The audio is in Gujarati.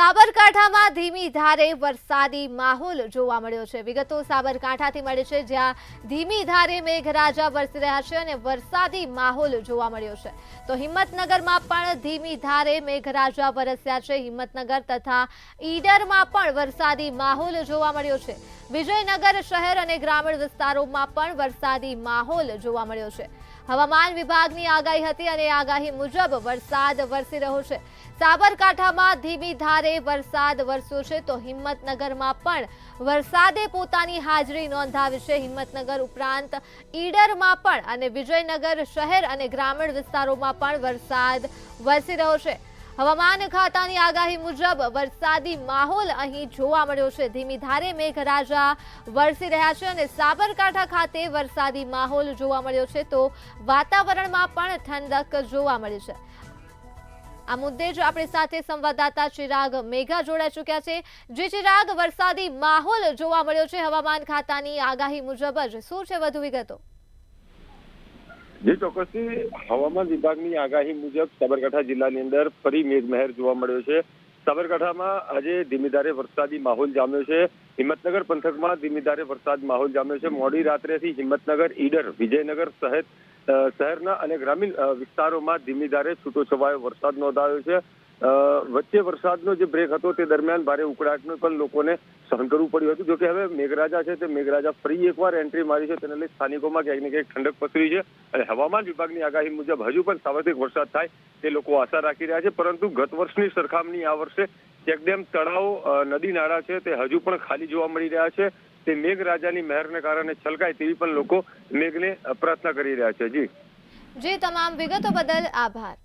સાબરકાંઠામાં ધીમી ધારે વરસાદી માહોલ જોવા મળ્યો છે। વિગતો સાબરકાંઠાથી મળી છે, જ્યાં ધીમી ધારે મેઘરાજા વરસી રહ્યા છે અને વરસાદી માહોલ જોવા મળ્યો છે। તો હિંમતનગરમાં પણ ધીમી ધારે મેઘરાજા વરસ્યા છે। હિંમતનગર તથા ઈડરમાં પણ વરસાદી માહોલ જોવા મળ્યો છે। વિજયનગર શહેર અને ગ્રામીણ વિસ્તારોમાં પણ વરસાદી માહોલ જોવા મળ્યો છે। હવામાન વિભાગની આગાહી હતી અને આગાહી મુજબ વરસાદ વરસી રહ્યો છે। સાબરકાંઠામાં ધીમી ધારે વરસાદ વરસ્યો છે, તો હિંમતનગરમાં પણ વરસાદે પોતાની હાજરી નોંધાવી છે। હિંમતનગર ઉપરાંત ઈડરમાં પણ અને વિજયનગર શહેર અને ગ્રામીણ વિસ્તારોમાં પણ વરસાદ વરસી રહ્યો છે। હવામાન ખાતાની આગાહી મુજબ વરસાદી માહોલ અહીં જોવા મળ્યો છે। ધીમી ધારે મેઘરાજા વરસી રહ્યા છે અને સાબરકાંઠા ખાતે વરસાદી માહોલ જોવા મળ્યો છે, તો વાતાવરણમાં પણ ઠંડક જોવા મળી છે। આ મુદ્દે જ આપણી સાથે સંવાદદાતા ચિરાગ મેઘા જોડાઈ ચૂક્યા છે। જે ચિરાગ, વરસાદી માહોલ જોવા મળ્યો છે હવામાન ખાતાની આગાહી મુજબ જ, શું છે વધુ વિગતો? જે ચોક્કસથી હવામાન વિભાગની આગાહી મુજબ સાબરકાંઠા જિલ્લાની અંદર ફરી મેઘમહેર જોવા મળ્યો છે। સાબરકાંઠામાં આજે ધીમી ધારે વરસાદી માહોલ જામ્યો છે। હિંમતનગર પંથકમાં ધીમી ધારે વરસાદ માહોલ જામ્યો છે। મોડી રાત્રેથી હિંમતનગર, ઈડર, વિજયનગર શહેરના અને ગ્રામીણ વિસ્તારોમાં ધીમી ધારે છૂટોછવાયો વરસાદ નોંધાયો છે। વચ્ચે વરસાદનો જે બ્રેક હતો તે દરમિયાન ભારે ઉકળાટનું પણ લોકોને સહન કરવું પડ્યું હતું। જોકે હવે મેઘરાજા છે તે મેઘરાજા ફરી એકવાર એન્ટ્રી મારી છે, તેને લઈ સ્થાનિકોમાં ક્યાંક ને ક્યાંક ઠંડક પસરી છે અને હવામાન વિભાગની આગાહી મુજબ હજુ પણ સાર્વત્રિક વરસાદ થાય તે લોકો આશા રાખી રહ્યા છે। પરંતુ ગત વર્ષની સરખામણી આ વર્ષે ચેકડેમ, તળાવો, નદી નાળા છે તે હજુ પણ ખાલી જોવા મળી રહ્યા છે। તે મેઘરાજાની મહેરને કારણે છલકાય તેવી પણ લોકો મેઘને પ્રાર્થના કરી રહ્યા છે। જી, તમામ વિગતો બદલ આભાર।